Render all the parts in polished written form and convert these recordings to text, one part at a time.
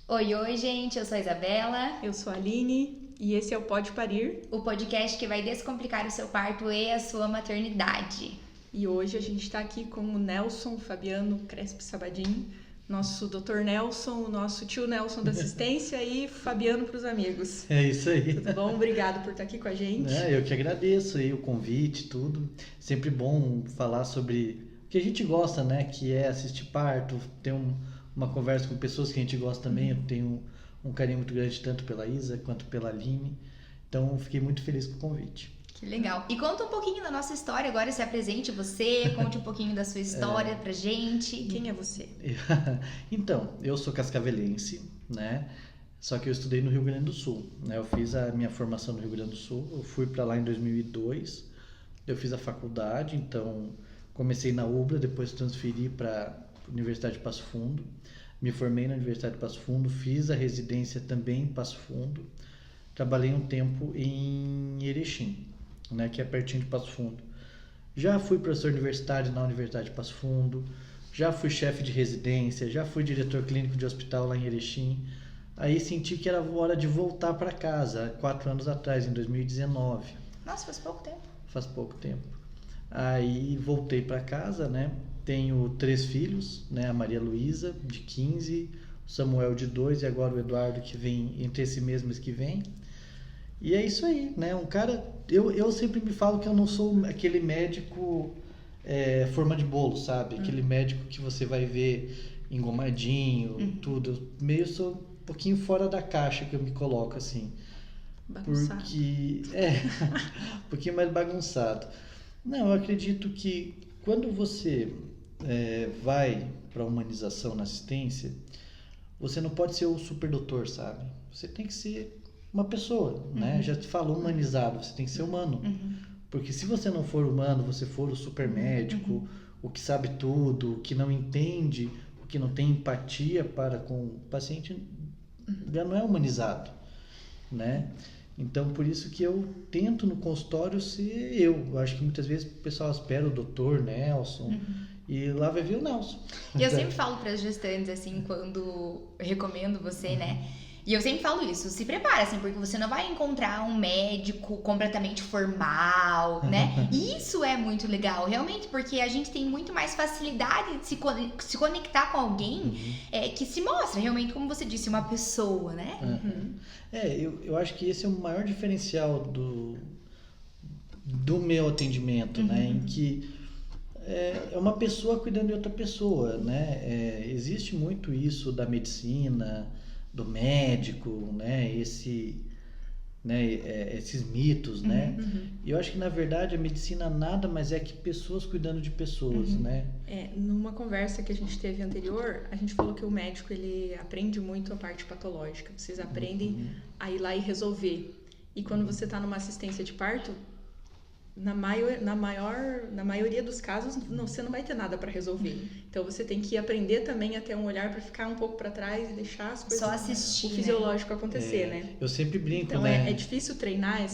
Oi, oi, gente, eu sou a Isabela, Eu sou a Aline e esse é o Pode Parir. o podcast que vai descomplicar o seu parto e a sua maternidade. E hoje a gente está aqui com o Nelson Fabiano Crespi Sabadim, nosso Dr. Nelson, o nosso tio Nelson da assistência e Fabiano para os amigos. É isso aí. Tudo bom? Obrigado por estar aqui com a gente. Eu que agradeço aí o convite, tudo. Sempre bom falar sobre o que a gente gosta, né? Que é assistir parto, ter uma conversa com pessoas que a gente gosta também. Eu tenho um carinho muito grande tanto pela Isa quanto pela Aline. Então, fiquei muito feliz com o convite. Que legal. E conta um pouquinho da nossa história agora, se apresente você, conte um pouquinho da sua história pra gente. Quem é você? Então, eu sou cascavelense, né? Só que eu estudei no Rio Grande do Sul, né? Eu fiz a minha formação no Rio Grande do Sul, eu fui para lá em 2002, eu fiz a faculdade, então comecei na UBRA, depois transferi para a Universidade de Passo Fundo, me formei na Universidade de Passo Fundo, fiz a residência também em Passo Fundo, trabalhei um tempo em Erechim, né? Que é pertinho de Passo Fundo. Já fui professor universitário na Universidade de Passo Fundo, já fui chefe de residência, já fui diretor clínico de hospital lá em Erechim. Aí senti que era hora de voltar para casa, 4 anos atrás, em 2019. Nossa, faz pouco tempo. Faz pouco tempo. Aí voltei para casa, né? Tenho 3 filhos, né? A Maria Luísa, de 15, o Samuel, de 2, e agora o Eduardo, que vem entre esse mês que vem. E é isso aí, né? Um cara... Eu sempre me falo que eu não sou aquele médico forma de bolo, sabe? Aquele médico que você vai ver engomadinho, tudo. Eu meio sou um pouquinho fora da caixa que eu me coloco, assim. Bagunçado. Porque... um pouquinho mais bagunçado. Não, eu acredito que quando você vai para a humanização na assistência, você não pode ser o superdoutor, sabe? Você tem que ser uma pessoa, né? Já te falou humanizado, você tem que ser humano. Porque se você não for humano, você for o super médico, o que sabe tudo, o que não entende, o que não tem empatia para com o paciente, já não é humanizado, né? Então, por isso que eu tento no consultório ser eu. Acho que muitas vezes o pessoal espera o doutor Nelson e lá vai ver o Nelson. E eu sempre falo para as gestantes, assim, quando eu recomendo você, né? E eu sempre falo isso, se prepara, assim, porque você não vai encontrar um médico completamente formal, né? E isso é muito legal, realmente, porque a gente tem muito mais facilidade de se conectar com alguém que se mostra realmente, como você disse, uma pessoa, né? Eu acho que esse é o maior diferencial do meu atendimento, né? Em que é uma pessoa cuidando de outra pessoa, né? Existe muito isso da medicina, do médico, né? Esses mitos, né? E eu acho que na verdade a medicina nada mais é que pessoas cuidando de pessoas, né? Numa conversa que a gente teve anterior, a gente falou que o médico ele aprende muito a parte patológica. Vocês aprendem a ir lá e resolver. E quando você está numa assistência de parto, na maioria dos casos, você não vai ter nada para resolver. Então você tem que aprender também a ter um olhar para ficar um pouco para trás e deixar as coisas, Só assistir, o fisiológico acontecer, né? Eu sempre brinco, Então né? é difícil treinar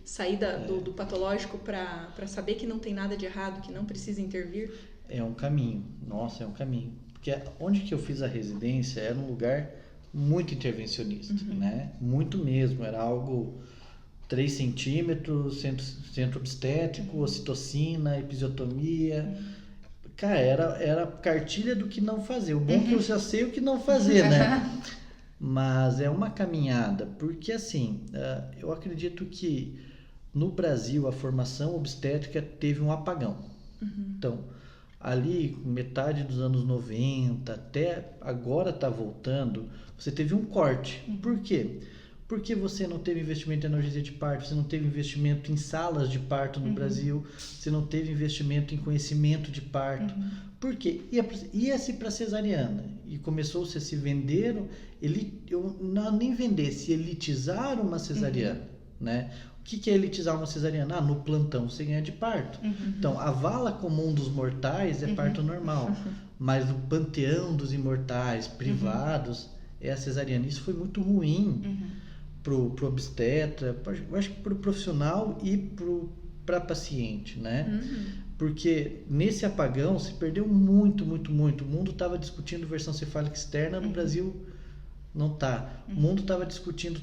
sair do patológico para saber que não tem nada de errado, que não precisa intervir. É um caminho, nossa, é um caminho. Porque onde que eu fiz a residência era um lugar muito intervencionista, né? Muito mesmo, era algo 3 centímetros, centro obstétrico, ocitocina, episiotomia. Cara, era cartilha do que não fazer. O bom é que eu já sei o que não fazer, né? Mas é uma caminhada, porque assim, eu acredito que no Brasil a formação obstétrica teve um apagão. Então, ali, metade dos anos 90, até agora está voltando, você teve um corte. Por quê? Porque você não teve investimento em analgesia de parto, você não teve investimento em salas de parto no Brasil, você não teve investimento em conhecimento de parto. Por quê? Ia-se para cesariana e começou-se a se vender, nem vender, se elitizar uma cesariana, né? O que é elitizar uma cesariana? No plantão você ganha de parto. Então, a vala comum dos mortais é parto normal, mas o panteão dos imortais privados é a cesariana. Isso foi muito ruim pro obstetra, eu acho que pro profissional e para paciente, né? Porque nesse apagão se perdeu muito, muito, muito. O mundo estava discutindo versão cefálica externa, no Brasil Não tá. O mundo estava discutindo,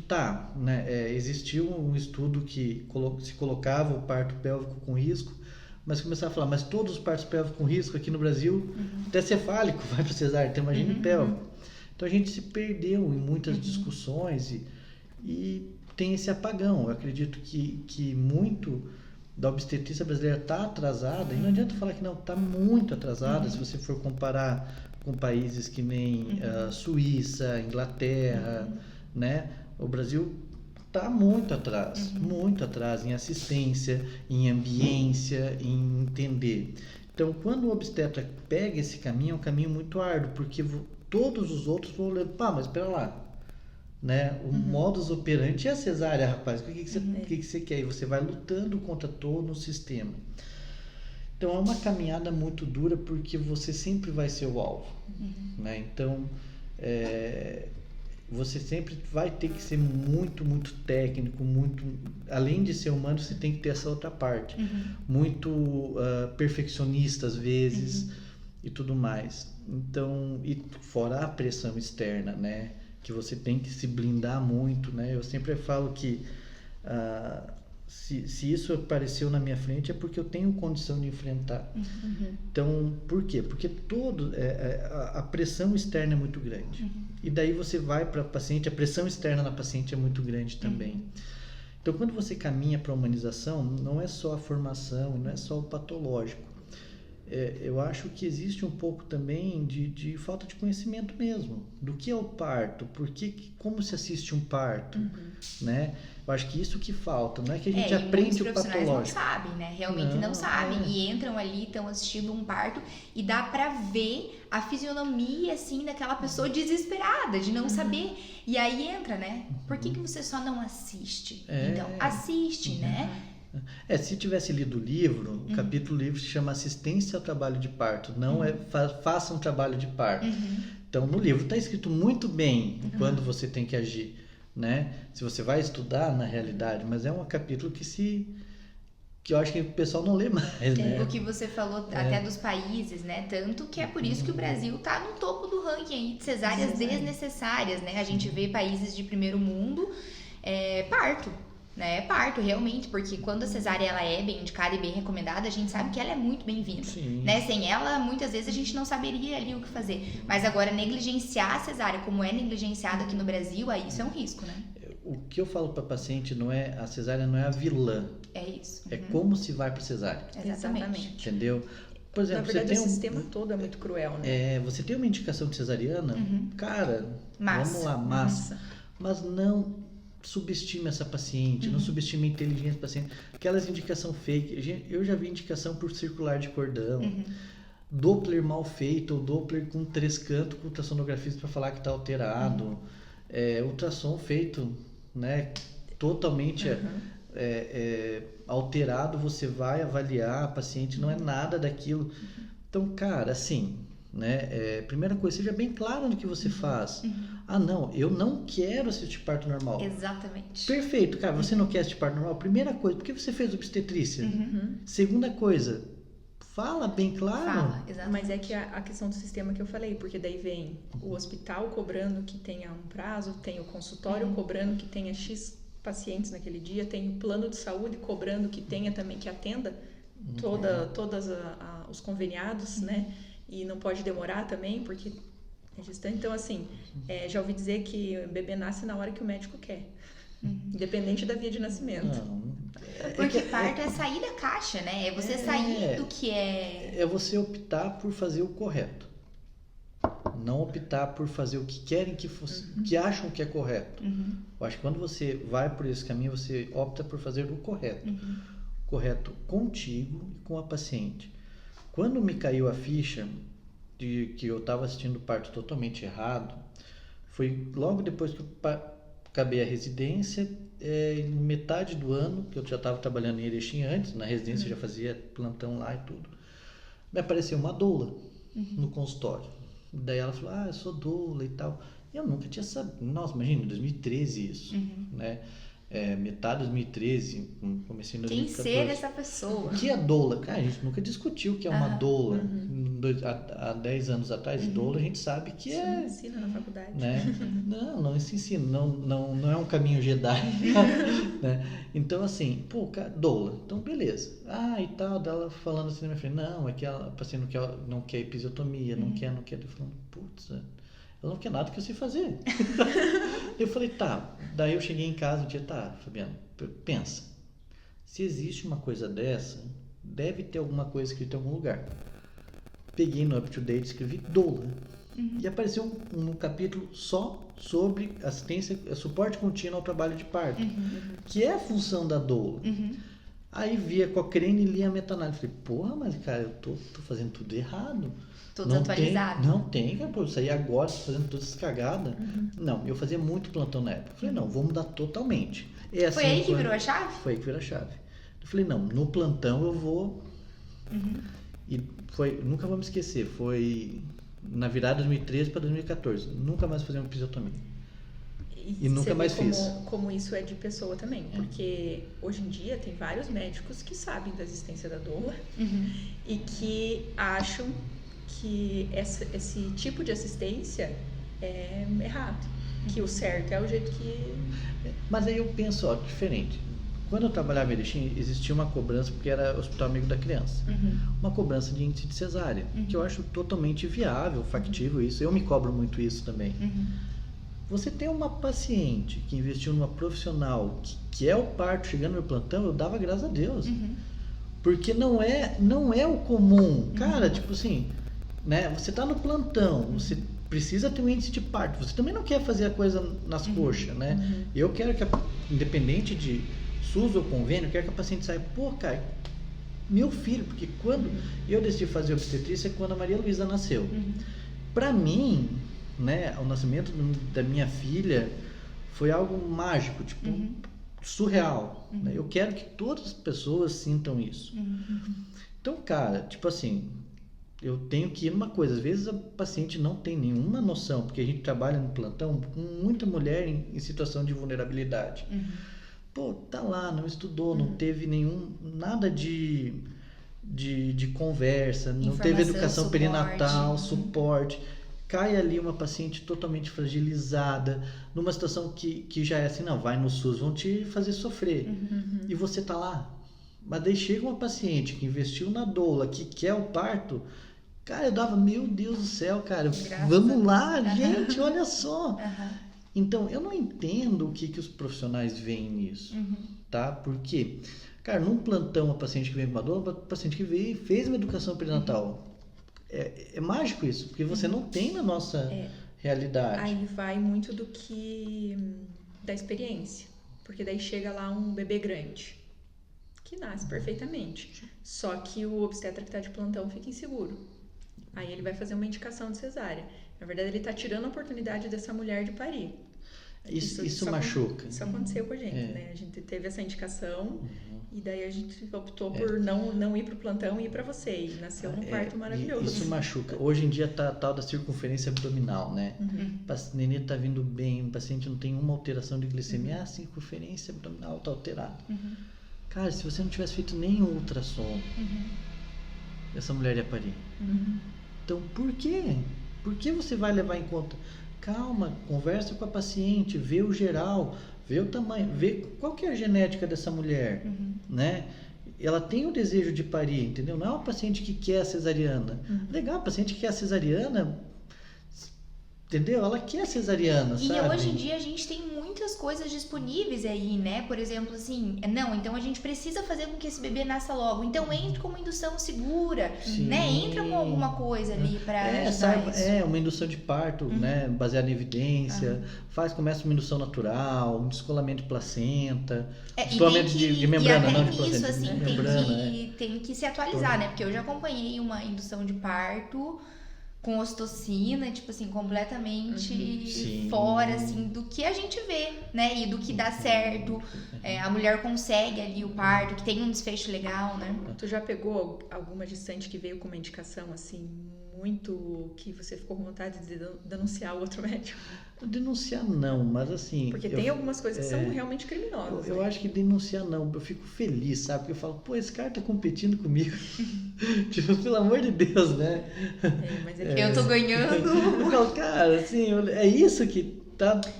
né? Existiu um estudo que se colocava o parto pélvico com risco, mas começava a falar, mas todos os partos pélvicos com risco aqui no Brasil, até cefálico vai para cesárea, então imagine pélvico. Então a gente se perdeu em muitas discussões e tem esse apagão. Eu acredito que muito da obstetrícia brasileira está atrasada, e não adianta falar que não, está muito atrasada, se você for comparar com países que nem Suíça, Inglaterra, né? O Brasil está muito atrás em assistência, em ambiência, em entender. Então, quando o obstetra pega esse caminho, é um caminho muito árduo, porque todos os outros vão ler, mas espera lá, né? O modus operandi é a cesárea, rapaz, o que você quer? E você vai lutando contra todo o sistema. Então, é uma caminhada muito dura, porque você sempre vai ser o alvo, né? Então, você sempre vai ter que ser muito, muito técnico, além de ser humano, você tem que ter essa outra parte, muito perfeccionista às vezes, e tudo mais. Então, e fora a pressão externa, né, que você tem que se blindar muito, né? Eu sempre falo que se isso apareceu na minha frente é porque eu tenho condição de enfrentar. Então, por quê? Porque a pressão externa é muito grande. E daí você vai para a paciente, a pressão externa na paciente é muito grande também. Então, quando você caminha para a humanização, não é só a formação, não é só o patológico. Eu acho que existe um pouco também de falta de conhecimento mesmo, do que é o parto, como se assiste um parto, né? Eu acho que isso que falta, não é que a gente aprende o patológico. Muitos profissionais não sabem, né? Realmente não sabem, e entram ali, estão assistindo um parto e dá pra ver a fisionomia, assim, daquela pessoa desesperada, de não saber, e aí entra, né? Por que você só não assiste? Então, assiste, né? Se tivesse lido o livro, o capítulo do livro se chama Assistência ao Trabalho de Parto, não faça um trabalho de parto. Então, no livro está escrito muito bem quando você tem que agir, né? Se você vai estudar na realidade, mas é um capítulo que eu acho que o pessoal não lê mais, né? O que você falou até dos países, né? Tanto que é por isso que o Brasil tá no topo do ranking aí de cesáreas desnecessárias, né? A gente vê países de primeiro mundo, parto, né? Parto, realmente, porque quando a cesárea ela é bem indicada e bem recomendada, a gente sabe que ela é muito bem-vinda, né? Sem ela, muitas vezes a gente não saberia ali o que fazer. Mas agora, negligenciar a cesárea como é negligenciada aqui no Brasil, aí isso é um risco, né? O que eu falo para paciente a cesárea não é a vilã. É isso. É como se vai para cesárea. Exatamente. Entendeu? Por exemplo, na verdade, o sistema todo é muito cruel, né? Você tem uma indicação de cesariana, cara, vamos lá, massa. Mas não subestime essa paciente, não subestime a inteligência da paciente. Aquelas indicação fake, eu já vi indicação por circular de cordão, Doppler mal feito, ou Doppler com 3 cantos, com ultrassonografista para falar que está alterado, ultrassom feito, né, totalmente alterado, você vai avaliar a paciente, não é nada daquilo. Então, cara, assim, né, primeira coisa, seja bem claro no que você faz. Não, eu não quero assistir parto normal. Exatamente. Perfeito, cara, você não quer assistir parto normal? Primeira coisa, por que você fez obstetrícia? Segunda coisa, fala bem claro. Fala, exatamente. Mas é que a questão do sistema que eu falei, porque daí vem o hospital cobrando que tenha um prazo, tem o consultório cobrando que tenha X pacientes naquele dia, tem o plano de saúde cobrando que tenha também, que atenda todos os conveniados, né? E não pode demorar também, porque é gestante. Então, assim, já ouvi dizer que o bebê nasce na hora que o médico quer, independente da via de nascimento. Porque parto é sair da caixa, né? É você sair do que é... É você optar por fazer o correto. Não optar por fazer o que querem que acham que é correto. Eu acho que quando você vai por esse caminho, você opta por fazer o correto. Correto contigo e com a paciente. Quando me caiu a ficha de que eu estava assistindo o parto totalmente errado, foi logo depois que eu acabei a residência, metade do ano, que eu já estava trabalhando em Erechim antes, na residência eu já fazia plantão lá e tudo, me apareceu uma doula no consultório. Daí ela falou, eu sou doula e tal. Eu nunca tinha sabido. Nossa, imagina, em 2013 isso, né? metade de 2013, comecei em 2014. Quem ser essa pessoa? O que é doula? Cara, a gente nunca discutiu o que é uma doula. Há 10 anos atrás, doula a gente sabe que Isso não ensina na faculdade. Né? Não se ensina, não é um caminho Jedi. Né? Então, assim, doula, então beleza. E tal, dela falando assim na minha frente, não, é que a paciente não quer episiotomia, não quer. Eu falando, putz, ela não quer nada que eu sei fazer. Eu falei, tá. Daí eu cheguei em casa um dia, tá, Fabiano, pensa. Se existe uma coisa dessa, deve ter alguma coisa escrita em algum lugar. Peguei no UpToDate, escrevi doula. E apareceu um capítulo só sobre assistência, suporte contínuo ao trabalho de parto, que é a função da doula. Aí vi a Cochrane e li a meta-análise. Falei, porra, mas cara, eu tô fazendo tudo errado. Tudo desatualizado. Não tem, cara, eu sair agora, tô fazendo todas essas cagadas. Não, eu fazia muito plantão na época. Falei, não, vou mudar totalmente. Foi assim, aí que virou a chave? Foi aí que virou a chave. Eu falei, não, no plantão eu vou... E nunca vou me esquecer, foi na virada de 2013 para 2014. Nunca mais fazer uma episiotomia. E nunca mais fiz. Como isso é de pessoa também, porque hoje em dia tem vários médicos que sabem da existência da doula e que acham que esse tipo de assistência é errado, que o certo é o jeito que... Mas aí eu penso, diferente. Quando eu trabalhava em Erechim, existia uma cobrança, porque era Hospital Amigo da Criança, uma cobrança de índice de cesárea, que eu acho totalmente viável, factível isso. Eu me cobro muito isso também. Você tem uma paciente que investiu numa profissional que é o parto chegando no plantão, eu dava graças a Deus. Porque não é o comum. Cara, tipo assim, né? Você tá no plantão, você precisa ter um índice de parto. Você também não quer fazer a coisa nas coxas, né? Eu quero que, independente de SUS ou convênio, eu quero que a paciente saia, cara, meu filho, porque quando eu decidi fazer obstetrícia, quando a Maria Luísa nasceu. Pra mim, né, o nascimento da minha filha foi algo mágico, tipo, surreal. Né? Eu quero que todas as pessoas sintam isso. Então, cara, tipo assim, eu tenho que ir numa coisa, às vezes a paciente não tem nenhuma noção, porque a gente trabalha no plantão com muita mulher em situação de vulnerabilidade. Tá lá, não estudou, não teve nada de conversa, não teve educação perinatal, suporte. Cai ali uma paciente totalmente fragilizada, numa situação que já é assim, não, vai no SUS, vão te fazer sofrer. E você tá lá. Mas daí chega uma paciente que investiu na doula, que quer o parto, cara, eu dava, meu Deus do céu, cara, vamos lá, gente, olha só. Então, eu não entendo o que os profissionais veem nisso, tá? Porque, cara, num plantão, a paciente que vem para uma doula, a paciente que veio e fez uma educação perinatal. É mágico isso, porque você não tem na nossa realidade. Aí vai muito da experiência, porque daí chega lá um bebê grande, que nasce perfeitamente, só que o obstetra que está de plantão fica inseguro. Aí ele vai fazer uma indicação de cesárea. Na verdade, ele está tirando a oportunidade dessa mulher de parir. Isso machuca. Isso aconteceu com a gente, né? A gente teve essa indicação e daí a gente optou por não ir para o plantão e ir para você. E nasceu num parto maravilhoso. Isso machuca. Hoje em dia tá a tal da circunferência abdominal, né? O nenê tá vindo bem, o paciente não tem uma alteração de glicemia. A circunferência abdominal tá alterada. Cara, se você não tivesse feito nenhum ultrassom, essa mulher ia parir. Então, por quê? Por que você vai levar em conta? Calma, conversa com a paciente, vê o geral, vê o tamanho, vê qual que é a genética dessa mulher, né? Ela tem o desejo de parir, entendeu? Não é uma paciente que quer a cesariana. Legal, a paciente que quer a cesariana, entendeu? Ela quer a cesariana, sabe? E hoje em dia a gente tem muitas coisas disponíveis aí, né? Por exemplo, assim, então a gente precisa fazer com que esse bebê nasça logo. Então entre com uma indução segura, né? Entra com alguma coisa ali pra ajudar isso. Uma indução de parto, né? Baseada em evidência. Começa uma indução natural, um descolamento de placenta, descolamento de membrana, não de placenta. Isso, assim, tem que se atualizar, né? Porque eu já acompanhei uma indução de parto com ocitocina, tipo assim, completamente fora, assim, do que a gente vê, né? E do que dá certo. A mulher consegue ali o parto, que tem um desfecho legal, né? Tu já pegou alguma gestante que veio com uma indicação, assim, muito que você ficou com vontade de denunciar o outro médico? Denunciar não, mas assim... Porque tem algumas coisas que são realmente criminosas. Eu acho que denunciar não, eu fico feliz, sabe? Porque eu falo, pô, esse cara tá competindo comigo. Tipo, pelo amor de Deus, né? Mas eu tô ganhando. Eu falo, cara, assim, é isso que...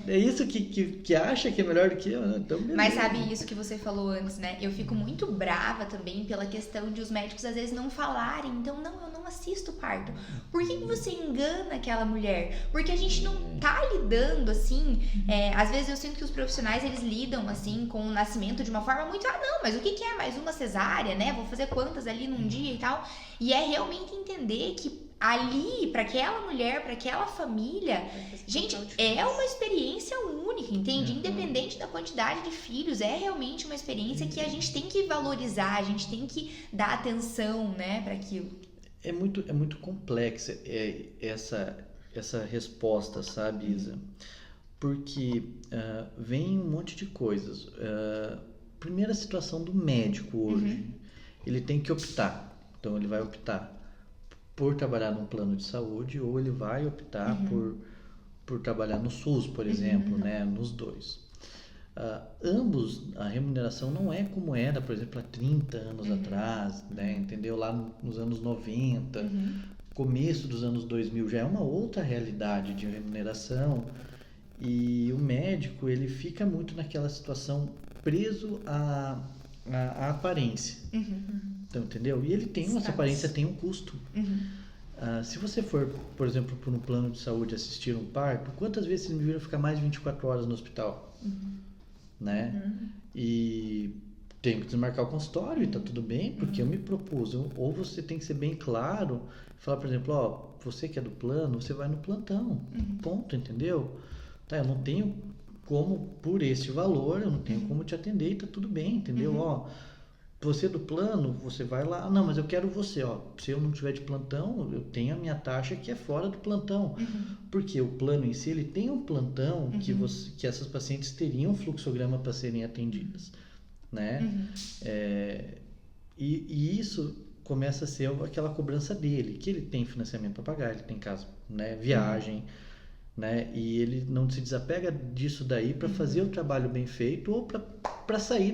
É isso que acha que é melhor do que eu, né? Então, mas sabe isso que você falou antes, né? Eu fico muito brava também pela questão de os médicos às vezes não falarem. Então, não, eu não assisto parto. Por que você engana aquela mulher? Porque a gente não tá lidando assim. Às vezes eu sinto que os profissionais eles lidam assim com o nascimento de uma forma muito. Não, mas o que é mais uma cesárea, né? Vou fazer quantas ali num dia e tal. E é realmente entender que ali, para aquela mulher, para aquela família, gente, é uma experiência única, entende? Independente da quantidade de filhos, é realmente uma experiência que a gente tem que valorizar, a gente tem que dar atenção, né, para aquilo. É muito complexa essa resposta, sabe, Isa? Porque vem um monte de coisas. Primeira situação do médico hoje, ele tem que optar. Então, ele vai optar por trabalhar num plano de saúde ou ele vai optar por trabalhar no SUS, por exemplo, né? Nos dois. Ambos, a remuneração não é como era, por exemplo, há 30 anos atrás, né? Entendeu? Lá nos anos 90, começo dos anos 2000, já é uma outra realidade de remuneração e o médico, ele fica muito naquela situação preso à aparência. Então, entendeu? E ele tem, essa aparência tem um custo. Se você for, por exemplo, por um plano de saúde assistir um parto, quantas vezes vocês me viram ficar mais de 24 horas no hospital? Né? E tenho que desmarcar o consultório e tá tudo bem, porque eu me propus. Ou você tem que ser bem claro, falar, por exemplo, ó, você que é do plano, você vai no plantão. Ponto, entendeu? Tá, eu não tenho como, por esse valor, eu não tenho como te atender e tá tudo bem, entendeu? Ó, você do plano, você vai lá, não, mas eu quero você, ó, se eu não tiver de plantão, eu tenho a minha taxa que é fora do plantão, porque o plano em si, ele tem um plantão que essas pacientes teriam um fluxograma para serem atendidas, né? E isso começa a ser aquela cobrança dele, que ele tem financiamento para pagar, ele tem casa, né, viagem, né? E ele não se desapega disso daí para fazer o trabalho bem feito ou para sair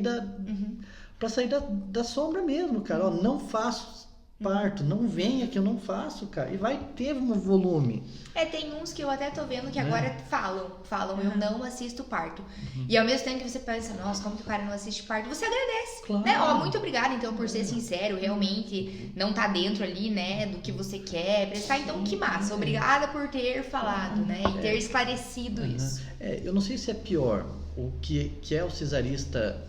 da sombra mesmo, cara. Ó, não faço parto, não venha que eu não faço, cara. E vai ter um volume. Tem uns que eu até tô vendo que agora falam, eu não assisto parto. E ao mesmo tempo que você pensa, nossa, como que o cara não assiste parto? Você agradece, claro, né? Ó, muito obrigada, então, por ser sincero, realmente não tá dentro ali, né, do que você quer prestar. Então, que massa. Obrigada por ter falado, né, e ter esclarecido isso. Eu não sei se é pior o que é o cesarista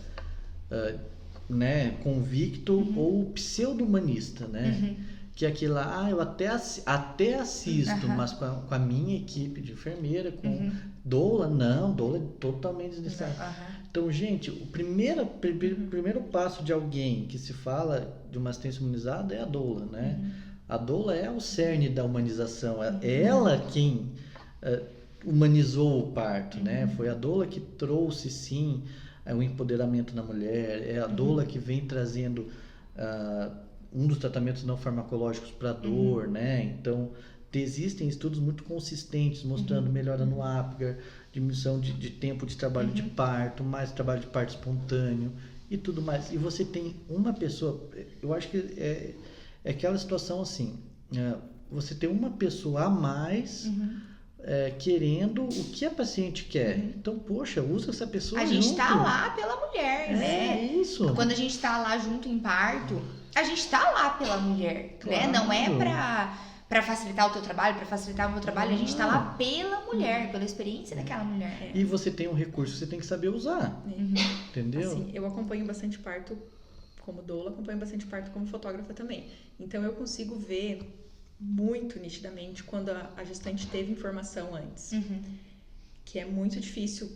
né, convicto ou pseudo-humanista, né? Que é aquilo lá, eu até assisto, mas com a minha equipe de enfermeira, com doula é totalmente desnecessário. Então, gente, o primeiro passo de alguém que se fala de uma assistência humanizada é a doula, né? A doula é o cerne da humanização, é ela quem humanizou o parto, né? Foi a doula que trouxe, sim, o empoderamento da mulher, é a doula que vem trazendo um dos tratamentos não farmacológicos para dor, né? Então, existem estudos muito consistentes mostrando melhora no Apgar, diminuição de tempo de trabalho de parto, mais trabalho de parto espontâneo e tudo mais. E você tem uma pessoa, eu acho que é aquela situação assim, você tem uma pessoa a mais querendo o que a paciente quer. Então, poxa, usa essa pessoa A gente tá lá pela mulher, né? É isso. Quando a gente tá lá junto em parto, a gente tá lá pela mulher, né? Não é pra facilitar o teu trabalho, pra facilitar o meu trabalho, a gente tá lá pela mulher, pela experiência daquela mulher. E você tem um recurso, você tem que saber usar. Entendeu? Assim, eu acompanho bastante parto como doula, acompanho bastante parto como fotógrafa também. Então, eu consigo ver muito nitidamente quando a gestante teve informação antes. Que é muito difícil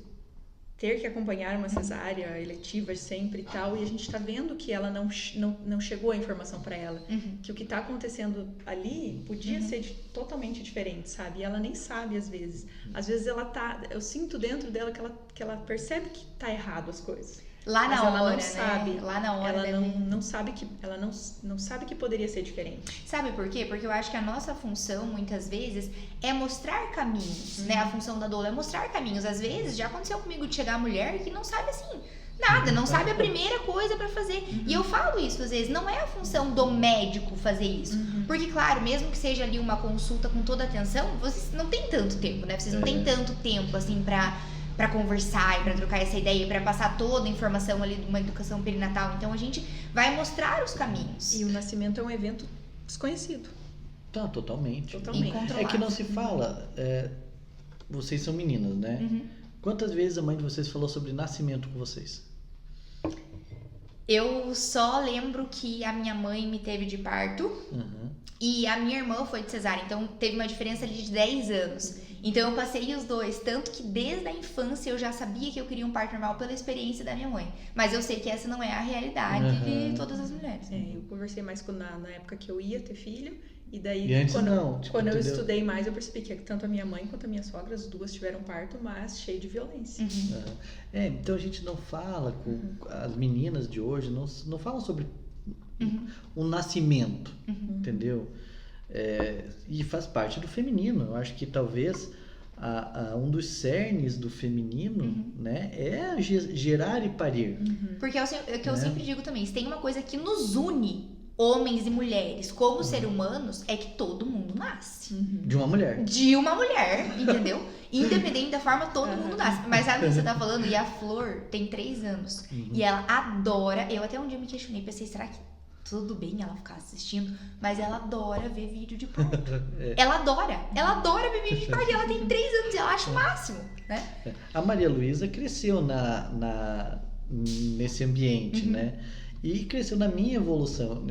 ter que acompanhar uma cesárea eletiva sempre e tal, e a gente tá vendo que ela não chegou a informação para ela, que o que tá acontecendo ali podia ser totalmente diferente, sabe? E ela nem sabe às vezes. Às vezes ela tá, eu sinto dentro dela que ela percebe que tá errado as coisas. Lá Mas na ela hora, não né? sabe. Lá na hora Ela deve- não sabe que ela não sabe que poderia ser diferente. Sabe por quê? Porque eu acho que a nossa função, muitas vezes, é mostrar caminhos, né? A função da doula é mostrar caminhos. Às vezes, já aconteceu comigo de chegar a mulher que não sabe, assim, nada, não sabe a primeira coisa pra fazer. E eu falo isso, às vezes, não é a função do médico fazer isso. Porque, claro, mesmo que seja ali uma consulta com toda a atenção, vocês não tem tanto tempo, né? Vocês não têm tanto tempo, assim, pra conversar e pra trocar essa ideia, pra passar toda a informação ali de uma educação perinatal. Então, a gente vai mostrar os caminhos. E o nascimento é um evento desconhecido. Tá, totalmente. Totalmente. Incontrolável. É que não se fala. Vocês são meninas, né? Quantas vezes a mãe de vocês falou sobre nascimento com vocês? Eu só lembro que a minha mãe me teve de parto Uhum. e a minha irmã foi de cesárea, então teve uma diferença ali de 10 anos. Então eu passei os dois, tanto que desde a infância eu já sabia que eu queria um parto normal pela experiência da minha mãe. Mas eu sei que essa não é a realidade de todas as mulheres. Eu conversei mais na época que eu ia ter filho. E daí, E antes não, tipo, quando eu entendeu? estudei mais, eu percebi que tanto a minha mãe quanto a minha sogra, as duas tiveram parto, mas cheio de violência. Então a gente não fala com as meninas de hoje, não falam sobre o nascimento, entendeu? E faz parte do feminino. Eu acho que talvez um dos cernes do feminino, né, é gerar e parir. Porque é o que eu sempre digo também, se tem uma coisa que nos une, homens e mulheres, como ser humanos, é que todo mundo nasce. De uma mulher. De uma mulher, entendeu? Independente da forma, todo mundo nasce. Mas sabe o que você tá falando? E a Flor tem 3 anos. E ela adora. Eu até um dia me questionei, pensei, será que tudo bem ela ficar assistindo? Mas ela adora ver vídeo de parto. Ela adora ver vídeo de parto. E ela tem 3 anos e ela acha o máximo, né? A Maria Luísa cresceu nesse ambiente, né? E cresceu na minha evolução.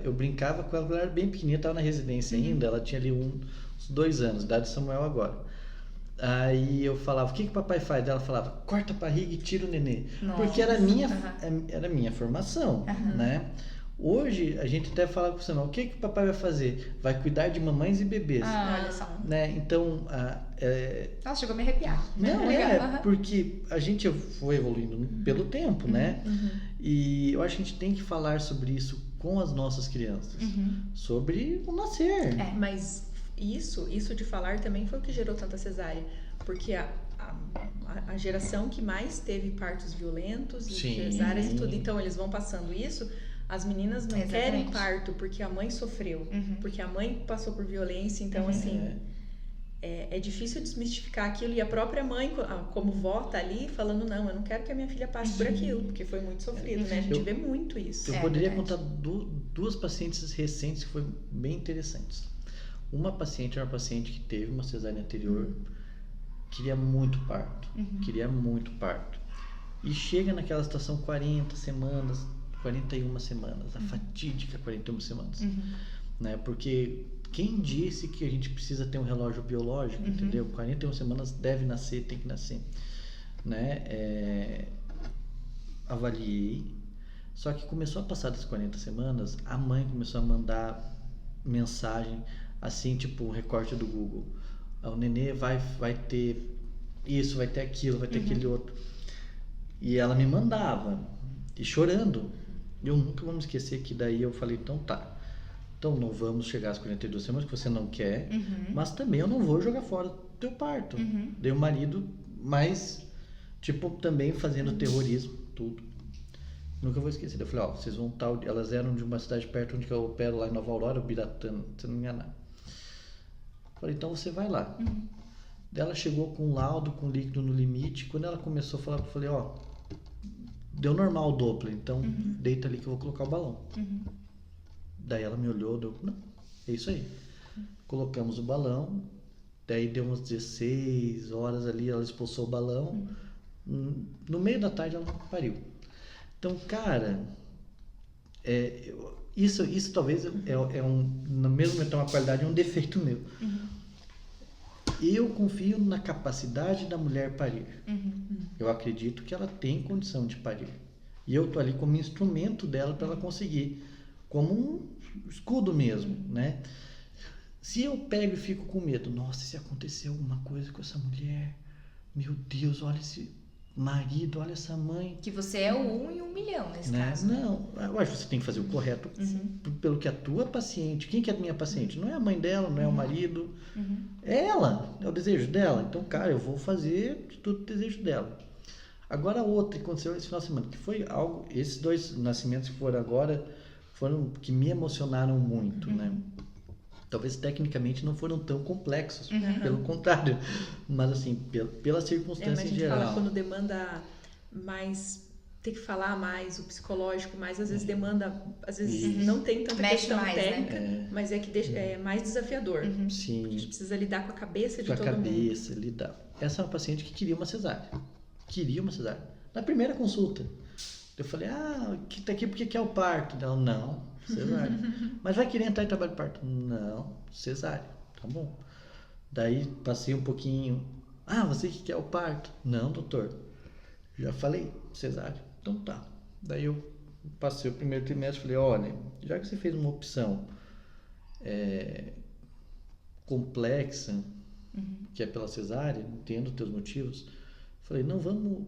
Eu brincava com ela quando ela era bem pequenininha, estava na residência ainda, ela tinha ali uns 2 anos, idade de Samuel agora. Aí eu falava, o que o papai faz? Ela falava, corta a barriga e tira o nenê. Nossa. Porque era a minha formação, né? Hoje a gente até fala com você, o que o papai vai fazer? Vai cuidar de mamães e bebês. Olha só. Né? Então, Nossa, chegou a me arrepiar. não, Legal. porque a gente foi evoluindo pelo tempo, né? E eu acho que a gente tem que falar sobre isso com as nossas crianças. Sobre o nascer. Mas isso de falar também foi o que gerou tanta cesárea. Porque a geração que mais teve partos violentos e Sim. cesáreas e tudo, então eles vão passando isso. As meninas não querem Exatamente. parto porque a mãe sofreu, porque a mãe passou por violência, então assim... É difícil desmistificar aquilo, e a própria mãe, como vó, tá ali falando, não, eu não quero que a minha filha passe por aquilo, porque foi muito sofrido, né? A gente vê muito isso. Eu poderia verdade. contar duas pacientes recentes que foram bem interessantes. Uma paciente era uma paciente que teve uma cesárea anterior, queria muito parto, e chega naquela situação 41 semanas, a fatídica 41 semanas, né? Porque quem disse que a gente precisa ter um relógio biológico, entendeu? 41 semanas deve nascer, tem que nascer, né? Avaliei, só que começou a passar das 40 semanas, a mãe começou a mandar mensagem, assim, tipo um recorte do Google. O nenê vai ter isso, vai ter aquilo, vai ter aquele outro. E ela me mandava, e chorando. Eu nunca vou me esquecer que daí eu falei, então tá. Então não vamos chegar às 42 semanas que você não quer, mas também eu não vou jogar fora o teu parto. Dei o marido, mas tipo também fazendo terrorismo, tudo. Nunca vou esquecer. Eu falei, vocês vão estar... Elas eram de uma cidade perto onde eu opero lá em Nova Aurora, Biratã, se não me enganar. Falei, então você vai lá. Ela chegou com um laudo, com líquido no limite. Quando ela começou a falar, eu falei, deu normal o Doppler, então deita ali que eu vou colocar o balão. Daí ela me olhou, não, é isso aí. Colocamos o balão, daí deu umas 16 horas ali, ela expulsou o balão. No meio da tarde ela pariu. Então, cara, isso talvez no mesmo momento é uma qualidade, é um defeito meu. Eu confio na capacidade da mulher parir. Eu acredito que ela tem condição de parir. E eu tô ali como instrumento dela para ela conseguir, como um escudo mesmo, né? Se eu pego e fico com medo, nossa, se acontecer alguma coisa com essa mulher, meu Deus, olha se marido, olha essa mãe. Que você é o 1 em 1 milhão nesse Né? caso. Não, eu acho que você tem que fazer o correto pelo que a tua paciente. Quem que é a minha paciente? Não é a mãe dela, não é o marido. É ela, é o desejo dela. Então, cara, eu vou fazer tudo o desejo dela. Agora a outra que aconteceu esse final de semana, que foi algo, esses 2 nascimentos que foram agora, foram que me emocionaram muito, né? Talvez tecnicamente não foram tão complexos, pelo contrário, mas assim, pela circunstância mas a em gente geral. fala quando demanda mais, tem que falar mais, o psicológico mais, às vezes demanda, às vezes não tem tanta Mexe questão mais, técnica, né? mas é que é mais desafiador. Sim. A gente precisa lidar com a cabeça de Com a todo mundo. cabeça, lidar. Essa é uma paciente que queria uma cesárea. Na primeira consulta. Eu falei, que tá aqui porque quer o parto. Ela, não, cesárea. Mas vai querer entrar em trabalho de parto? Não, cesárea. Tá bom. Daí passei um pouquinho. Você que quer o parto? Não, doutor. Já falei, cesárea. Então tá. Daí eu passei o primeiro trimestre e falei, olha, já que você fez uma opção complexa, que é pela cesárea, entendo os teus motivos, falei, não vamos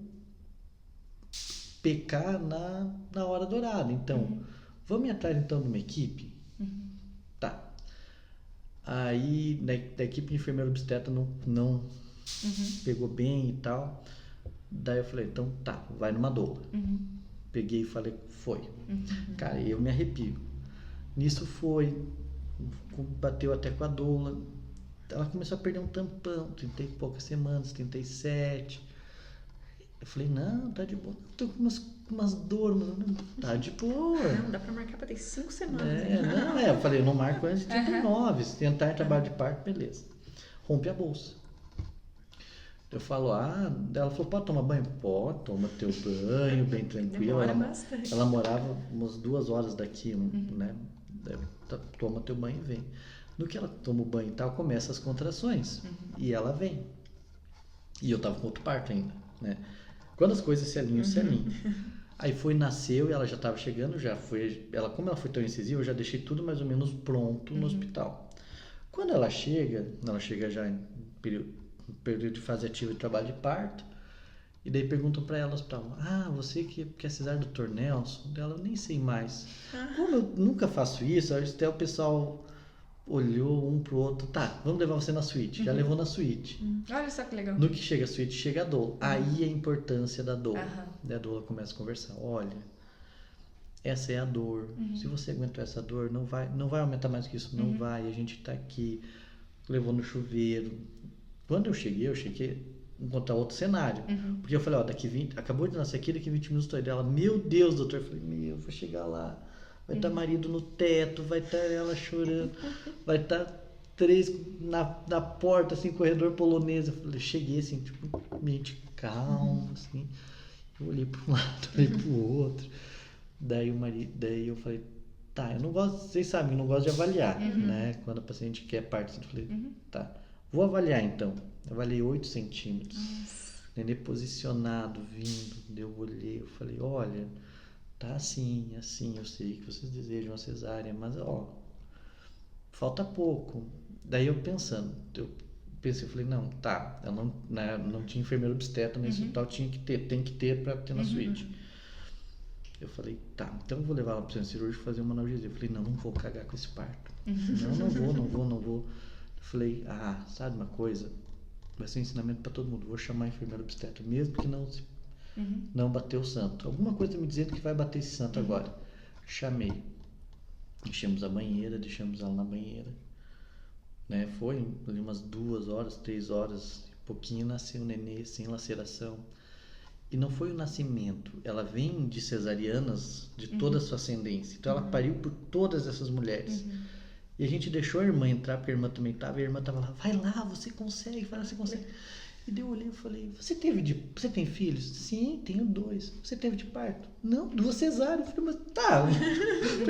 pecar na hora dourada, então vamos ir atrás então de uma equipe? Tá. Aí da equipe de enfermeiro obstetra não pegou bem e tal, daí eu falei, então tá, vai numa doula. Peguei e falei, foi. Cara, eu me arrepio. Nisso bateu até com a doula. Ela começou a perder um tampão, 30 e poucas semanas, 37. Eu falei, não, tá de boa. Tô com umas dores, mas tá de boa. Não, dá pra marcar pra ter 5 semanas. Eu falei, eu não marco antes de 39. Se tentar em trabalho de parto, beleza. Rompe a bolsa. Eu falo, ela falou, pode tomar banho? Pode, toma teu banho, bem tranquilo. Ela morava umas 2 horas daqui, né? Toma teu banho e vem. No que ela toma o banho e tal, começa as contrações. E ela vem. E eu tava com outro parto ainda, né? Quando as coisas se alinham, se alinham. Aí nasceu e ela já tava chegando, como ela foi tão incisiva, eu já deixei tudo mais ou menos pronto no hospital. Quando ela chega já em período de fase ativa de trabalho de parto, e daí perguntam pra ela no hospital, você que é cesárea do Dr. Nelson? Dela, eu nem sei mais. Como eu nunca faço isso, até o pessoal olhou um pro outro, tá, vamos levar você na suíte. Já levou na suíte. Olha só que legal. No que chega a suíte, chega a doula. Aí a importância da doula. Daí a doula começa a conversar, olha, essa é a dor. Se você aguentou essa dor, não vai aumentar mais que isso, não vai. A gente tá aqui, levou no chuveiro. Quando eu cheguei encontrar outro cenário. Porque eu falei, acabou de nascer aqui, daqui 20 minutos estou aí dela. Meu Deus, doutor. Eu falei, vou chegar lá. Vai estar marido no teto, vai estar ela chorando, vai estar 3 na porta, assim, corredor polonês. Eu falei, cheguei assim, tipo, mente calma, assim. Eu olhei para um lado, olhei para o outro. Daí eu falei, tá, eu não gosto, vocês sabem, eu não gosto de avaliar, né? Quando a paciente quer parto, eu falei, tá, vou avaliar então. Eu avaliei 8 centímetros. Nenê posicionado, vindo. Eu olhei, eu falei, olha, tá assim, eu sei que vocês desejam uma cesárea, mas falta pouco. Daí eu pensei, eu falei, não, tá, eu não tinha enfermeiro obstetra nesse hospital, tem que ter para ter na suíte. Eu falei, tá, então eu vou levar ela para o centro cirúrgico fazer uma analgesia. Eu falei, não vou cagar com esse parto. Não vou. Eu falei, sabe uma coisa? Vai ser um ensinamento para todo mundo. Vou chamar a enfermeira obstetra, mesmo que não bateu o santo. Alguma coisa me dizendo que vai bater esse santo agora. Chamei. Enchemos a banheira, deixamos ela na banheira. Né? Foi ali umas 2 horas, 3 horas, pouquinho, nasceu o nenê sem laceração. E não foi o nascimento. Ela vem de cesarianas de toda a sua ascendência. Então ela pariu por todas essas mulheres. E a gente deixou a irmã entrar, porque a irmã também estava, e a irmã estava lá, vai lá, você consegue, você consegue. E daí eu olhei e falei, você tem filhos? Sim, tenho 2. Você teve de parto? Não, 2 cesáreas. Eu falei, mas tá,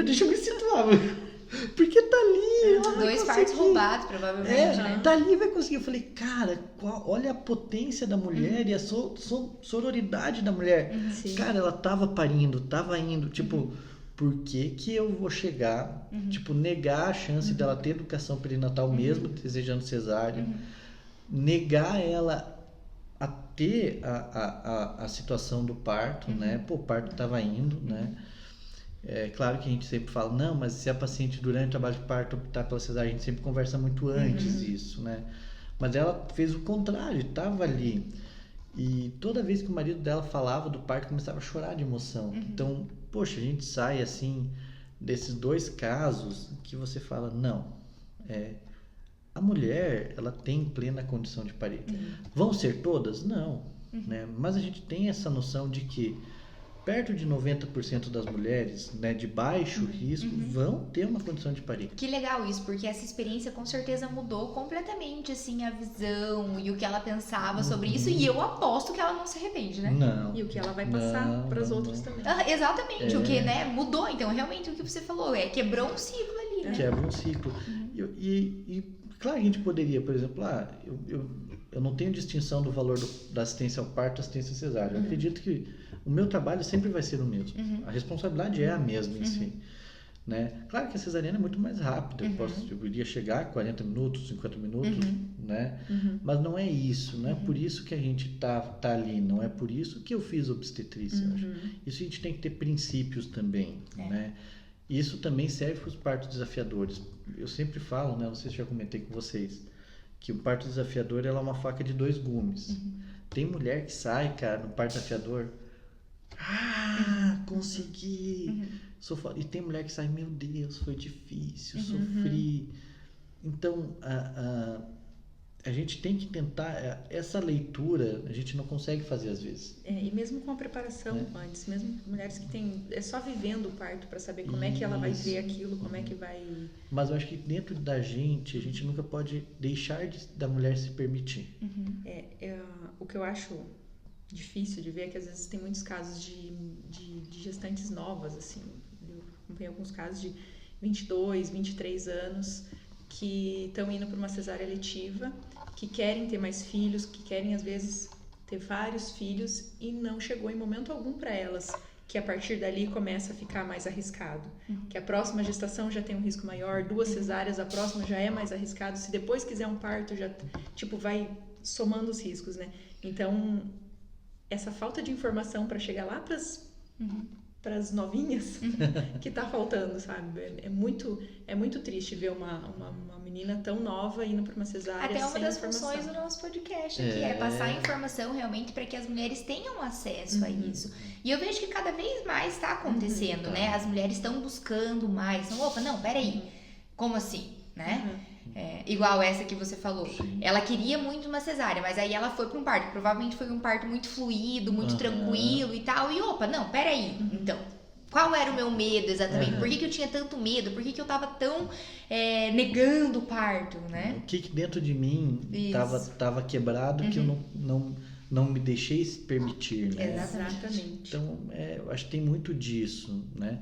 deixa eu me situar, porque tá ali. Ela 2 partos roubados, provavelmente, né? Tá ali, vai conseguir. Eu falei, cara, olha a potência da mulher e a sororidade da mulher. Cara, ela tava parindo, tava indo, tipo... Por que eu vou chegar, negar a chance dela ter educação perinatal mesmo desejando cesárea, negar ela ter a situação do parto, né? Pô, o parto estava indo, né? É claro que a gente sempre fala, não, mas se a paciente durante o trabalho de parto optar pela cesárea, a gente sempre conversa muito antes disso, né? Mas ela fez o contrário, estava ali. E toda vez que o marido dela falava do parto, começava a chorar de emoção. Então, poxa, a gente sai assim, desses 2 casos que você fala, não, a mulher, ela tem plena condição de parir. Vão ser todas? Não. Né? Mas a gente tem essa noção de que perto de 90% das mulheres, né, de baixo risco, vão ter uma condição de parir. Que legal isso, porque essa experiência com certeza mudou completamente, assim, a visão e o que ela pensava sobre isso, e eu aposto que ela não se arrepende, né? Não. E o que ela vai passar para as outras também. Exatamente, o que, né, mudou. Então, realmente, o que você falou, quebrou um ciclo ali, né? Quebra um ciclo. E claro, a gente poderia, por exemplo, eu não tenho distinção do valor da assistência ao parto e assistência cesárea. Eu acredito que o meu trabalho sempre vai ser o mesmo. A responsabilidade é a mesma em si. Né? Claro que a cesariana é muito mais rápida. Eu iria chegar a 40 minutos, 50 minutos, né? Mas não é isso. Não é por isso que a gente tá ali. Não é por isso que eu fiz obstetrícia. Eu acho. Isso a gente tem que ter princípios também. Né? Isso também serve para os partos desafiadores. Eu sempre falo, né? Não sei se já comentei com vocês, que o parto desafiador ela é uma faca de 2 gumes. Tem mulher que sai, cara, no parto desafiador. Consegui! E tem mulher que sai, meu Deus, foi difícil, sofri. Então, a gente tem que tentar, essa leitura a gente não consegue fazer às vezes. E mesmo com a preparação antes, mesmo mulheres que têm, só vivendo o parto para saber como é que ela vai ver aquilo, como é que vai... Mas eu acho que dentro da gente, a gente nunca pode deixar da mulher se permitir. O que eu acho difícil de ver é que às vezes tem muitos casos de gestantes novas, assim. Eu acompanhei alguns casos de 22, 23 anos que estão indo para uma cesárea letiva, que querem ter mais filhos, que querem às vezes ter vários filhos e não chegou em momento algum para elas que a partir dali começa a ficar mais arriscado, que a próxima gestação já tem um risco maior, 2 cesáreas, a próxima já é mais arriscado, se depois quiser um parto já vai somando os riscos, né? Então essa falta de informação para chegar lá para as novinhas que tá faltando, sabe? É muito triste ver uma menina tão nova indo para uma cesárea. Até uma sem das informação. funções do nosso podcast aqui é passar a informação realmente para que as mulheres tenham acesso a isso. E eu vejo que cada vez mais está acontecendo, né? As mulheres estão buscando mais. Opa, não, peraí. Como assim, né? Igual essa que você falou. Ela queria muito uma cesárea, mas aí ela foi para um parto. Provavelmente foi um parto muito fluido, muito tranquilo e tal. E opa, não, peraí. Então, qual era o meu medo exatamente? Por que eu tinha tanto medo? Por que eu tava tão negando o parto, né? O que dentro de mim tava quebrado que eu não me deixei se permitir, né? Exatamente. Então, eu acho que tem muito disso, né?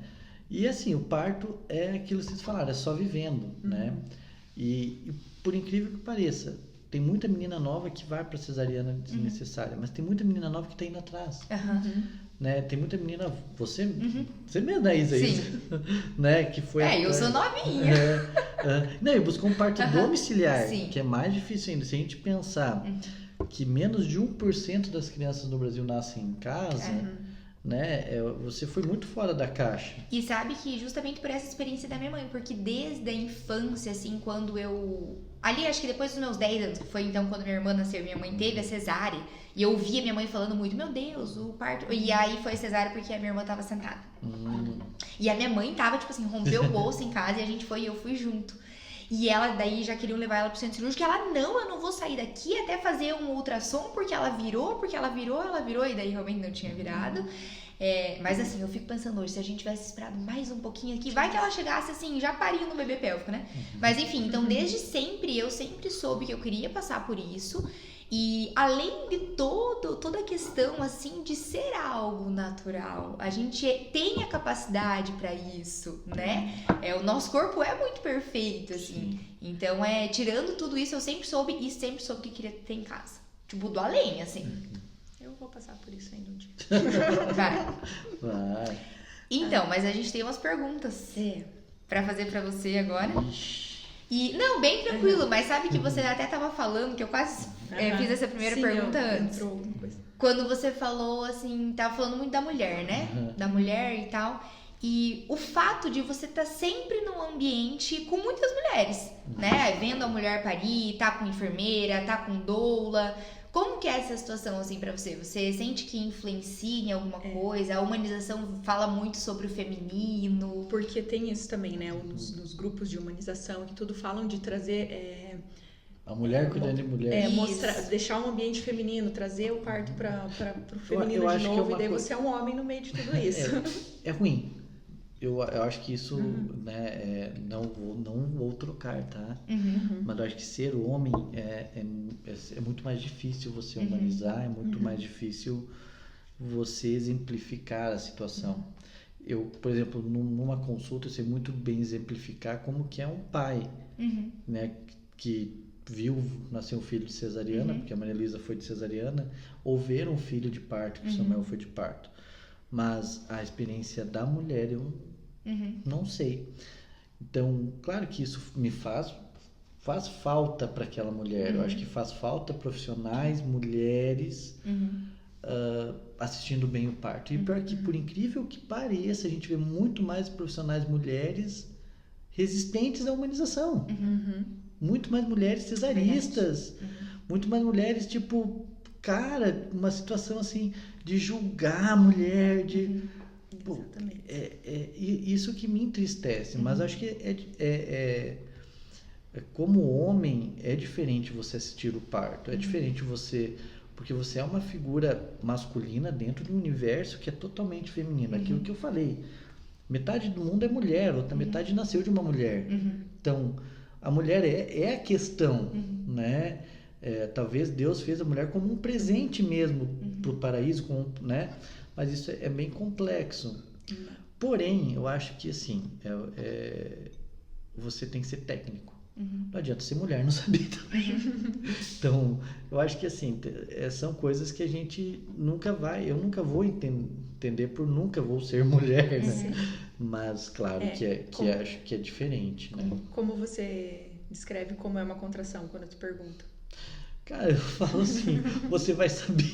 E assim, o parto é aquilo que vocês falaram, é só vivendo, né? E por incrível que pareça, tem muita menina nova que vai para cesariana desnecessária, mas tem muita menina nova que está indo atrás. Né? Tem muita menina, você mesmo é isso aí, né? Que foi eu sou novinha. Não, e buscou um parto domiciliar, que é mais difícil ainda. Se a gente pensar que menos de 1% das crianças no Brasil nascem em casa, né? Você foi muito fora da caixa. E sabe que justamente por essa experiência da minha mãe, porque desde a infância, assim, quando eu... Ali, acho que depois dos meus 10 anos, que foi então quando minha irmã nasceu, minha mãe teve a cesárea, e eu ouvia minha mãe falando muito, meu Deus, o parto... E aí foi a cesárea porque a minha irmã tava sentada. E a minha mãe tava, tipo assim, rompeu o bolso em casa e a gente foi e eu fui junto. E ela, daí, já queriam levar ela pro centro cirúrgico. Ela, não, eu não vou sair daqui até fazer um ultrassom, porque ela virou, e daí realmente não tinha virado. Mas assim, eu fico pensando hoje, se a gente tivesse esperado mais um pouquinho aqui, vai que ela chegasse assim, já parindo no bebê pélvico, né? Mas enfim, então desde sempre, eu sempre soube que eu queria passar por isso. E além de toda a questão assim de ser algo natural, a gente tem a capacidade para isso, né? O nosso corpo é muito perfeito, assim. Então, tirando tudo isso, eu sempre soube que queria ter em casa. Tipo, do além, assim. Eu vou passar por isso ainda um dia. Vai. Então, mas a gente tem umas perguntas para fazer para você agora. Não, bem tranquilo, mas sabe que você até tava falando, que eu quase fiz essa primeira pergunta antes. Entrou alguma coisa. Quando você falou assim, tava falando muito da mulher, né? Da mulher e tal. E o fato de você estar sempre num ambiente com muitas mulheres, né? Vendo a mulher parir, tá com enfermeira, tá com doula. Como que é essa situação, assim, pra você? Você sente que influencia em alguma coisa? A humanização fala muito sobre o feminino. Porque tem isso também, né? Nos grupos de humanização, que tudo falam de trazer... A mulher cuidando de mulher. Deixar um ambiente feminino, trazer o parto para o feminino de novo, e daí você é um homem no meio de tudo isso. É ruim. Eu acho que isso, né, não vou trocar, tá? Mas eu acho que ser homem é muito mais difícil você humanizar, é muito mais difícil você exemplificar a situação. Eu, por exemplo, numa consulta, eu sei muito bem exemplificar como que é um pai, né, que viu nascer um filho de cesariana, porque a Maria Luísa foi de cesariana, ou ver um filho de parto, que o Samuel foi de parto. Mas a experiência da mulher, eu não sei. Então, claro que isso me faz falta para aquela mulher. Eu acho que faz falta profissionais, mulheres, assistindo bem o parto. E pior que, por incrível que pareça, a gente vê muito mais profissionais mulheres resistentes à humanização. Muito mais mulheres cesaristas. Muito mais mulheres, tipo, cara, uma situação assim de julgar a mulher, de... Pô, isso que me entristece, mas acho que como homem é diferente você assistir o parto, é diferente você, porque você é uma figura masculina dentro de um universo que é totalmente feminino. Aquilo que eu falei, metade do mundo é mulher, outra metade nasceu de uma mulher. Então, a mulher é a questão, né? Talvez Deus fez a mulher como um presente mesmo para o paraíso, né? Mas isso é bem complexo. Porém, eu acho que assim, você tem que ser técnico. Não adianta ser mulher, não saber também. Então, eu acho que assim, são coisas que a gente eu nunca vou entender por nunca vou ser mulher, né? Mas claro que acho que é diferente, né? Como você descreve como é uma contração quando eu te pergunto? Cara, eu falo assim, você vai saber.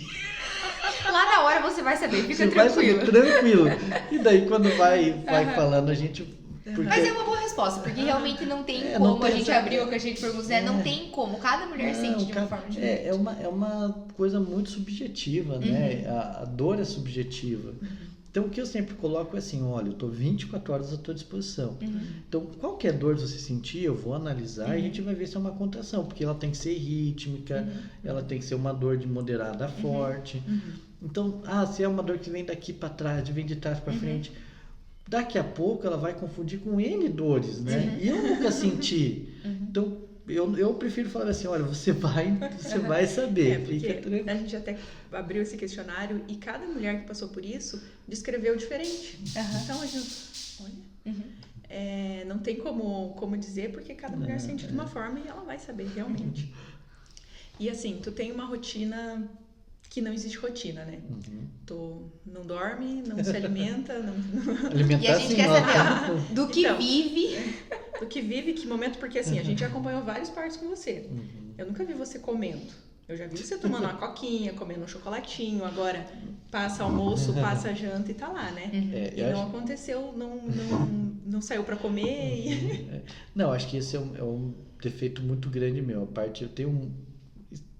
Lá na hora você vai saber, fica tranquilo. Vai saber, tranquilo. E daí quando vai falando, a gente... Mas é uma boa resposta, porque realmente não tem como a gente abrir o que a gente pergunta, não tem como, cada mulher sente de uma forma diferente. É uma coisa muito subjetiva, né? A dor é subjetiva. Então o que eu sempre coloco é assim, olha, eu estou 24 horas à tua disposição. Então qualquer dor que você sentir, eu vou analisar e a gente vai ver se é uma contração, porque ela tem que ser rítmica, ela tem que ser uma dor de moderada a forte. Então, se é uma dor que vem daqui para trás, vem de trás para frente, daqui a pouco ela vai confundir com N dores, né? E eu nunca senti. Então, eu prefiro falar assim, olha, você vai saber. A gente até abriu esse questionário e cada mulher que passou por isso descreveu diferente. Então, a gente, olha, não tem como dizer, porque cada mulher sente de uma forma e ela vai saber realmente. E assim, tu tem uma rotina... que não existe rotina, né? Tu não dorme, não se alimenta, E a gente quer saber do que vive. Do que vive, que momento, porque assim, a gente acompanhou vários partos com você. Eu nunca vi você comendo. Eu já vi você tomando uma coquinha, comendo um chocolatinho, agora passa almoço, passa janta e tá lá, né? E não aconteceu, não saiu pra comer. Não, acho que esse é um defeito muito grande meu. A parte, eu tenho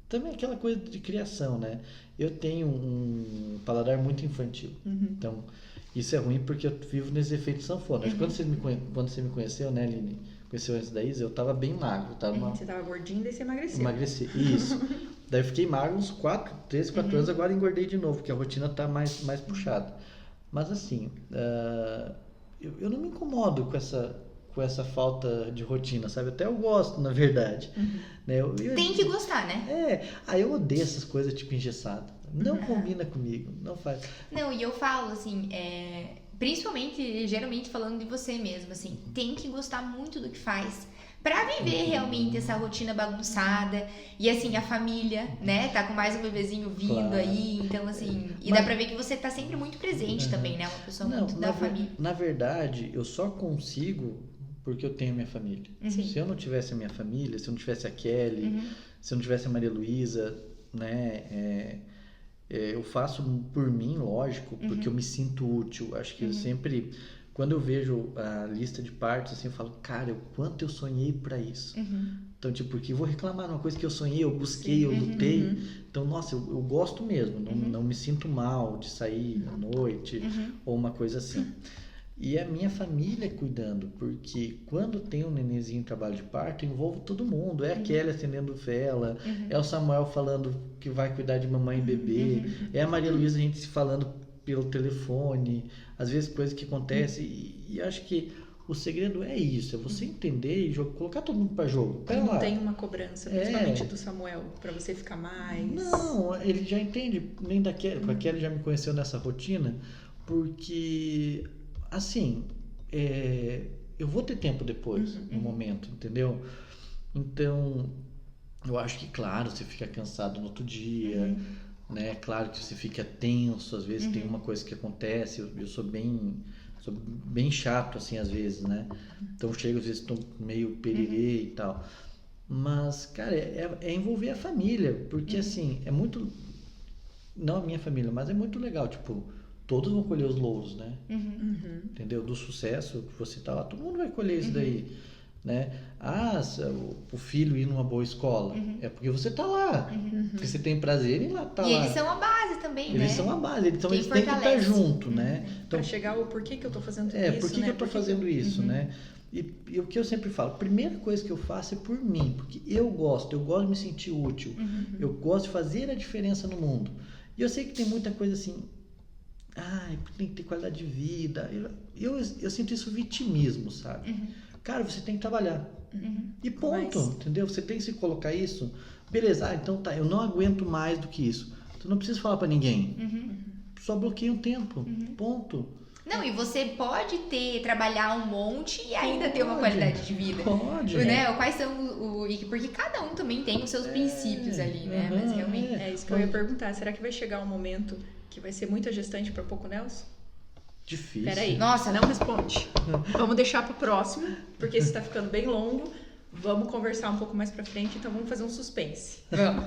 também aquela coisa de criação, né? Eu tenho um paladar muito infantil. Então, isso é ruim porque eu vivo nesse efeito sanfona. Quando você me conheceu, né, Aline? Conheceu antes da Isa, eu tava bem magro. Você tava gordinho, daí você emagreceu. Emagreci, isso. Daí eu fiquei magro uns 13, 4 anos, agora engordei de novo, porque a rotina tá mais puxada. Mas assim, eu não me incomodo com essa falta de rotina, sabe? Até eu gosto, na verdade. Né? Tem que gostar, né? Eu odeio essas coisas tipo engessada. Não combina comigo, não faz. Não, e eu falo assim, principalmente, geralmente falando de você mesmo, assim, tem que gostar muito do que faz pra viver realmente essa rotina bagunçada. E assim, a família, né? Tá com mais um bebezinho vindo aí, então assim... E dá pra ver que você tá sempre muito presente também, né? Uma pessoa muito da família. Na verdade, eu só consigo... porque eu tenho minha família. Sim. Se eu não tivesse a minha família, se eu não tivesse a Kelly, se eu não tivesse a Maria Luísa, né? Eu faço por mim, lógico, porque eu me sinto útil. Acho que eu sempre, quando eu vejo a lista de partos, assim, eu falo, cara, o quanto eu sonhei para isso. Então, tipo, porque eu vou reclamar de uma coisa que eu sonhei, eu busquei, eu lutei. Então, nossa, eu gosto mesmo, não me sinto mal de sair à noite ou uma coisa assim. E a minha família cuidando, porque quando tem um nenenzinho em trabalho de parto, envolve todo mundo. É a Kelly acendendo vela, é o Samuel falando que vai cuidar de mamãe e bebê, é a Maria Luísa, a gente se falando pelo telefone, às vezes coisas que acontecem. E acho que o segredo é isso, é você entender e colocar todo mundo para jogo. E não tem uma cobrança, principalmente do Samuel, para você ficar mais... Não, ele já entende, nem da Kelly, a Kelly já me conheceu nessa rotina, porque... Assim, eu vou ter tempo depois, no momento, entendeu? Então, eu acho que, claro, você fica cansado no outro dia, né? Claro que você fica tenso, às vezes tem uma coisa que acontece, eu sou bem chato, assim, às vezes, né? Então, chego, às vezes, estou meio pererê e tal. Mas, cara, é envolver a família, porque, assim, é muito... Não a minha família, mas é muito legal, tipo... Todos vão colher os louros, né? Entendeu? Do sucesso que você tá lá, todo mundo vai colher isso daí, né? O filho ir numa boa escola, é porque você tá lá, porque você tem prazer em lá tá lá. E eles são a base também, né? Eles são a base, eles têm que estar junto, né? Então, pra chegar ao porquê que eu tô fazendo isso, por que eu tô fazendo isso, né? E o que eu sempre falo, a primeira coisa que eu faço é por mim, porque eu gosto de me sentir útil, eu gosto de fazer a diferença no mundo. E eu sei que tem muita coisa assim... tem que ter qualidade de vida. Eu sinto isso vitimismo, sabe? Cara, você tem que trabalhar. E ponto, entendeu? Você tem que se colocar isso. Beleza, então tá, eu não aguento mais do que isso. Então não preciso falar pra ninguém. Só bloqueia um tempo. Ponto. Não, e você pode trabalhar um monte e ainda ter uma qualidade de vida. Pode. Né? Quais são porque cada um também tem os seus princípios ali, né? Mas realmente... É isso que eu ia perguntar. Será que vai chegar um momento que vai ser muita gestante para pouco Nelson? Difícil. Peraí, nossa, não responde. Vamos deixar pro próximo, porque esse tá ficando bem longo. Vamos conversar um pouco mais pra frente, então vamos fazer um suspense. Vamos.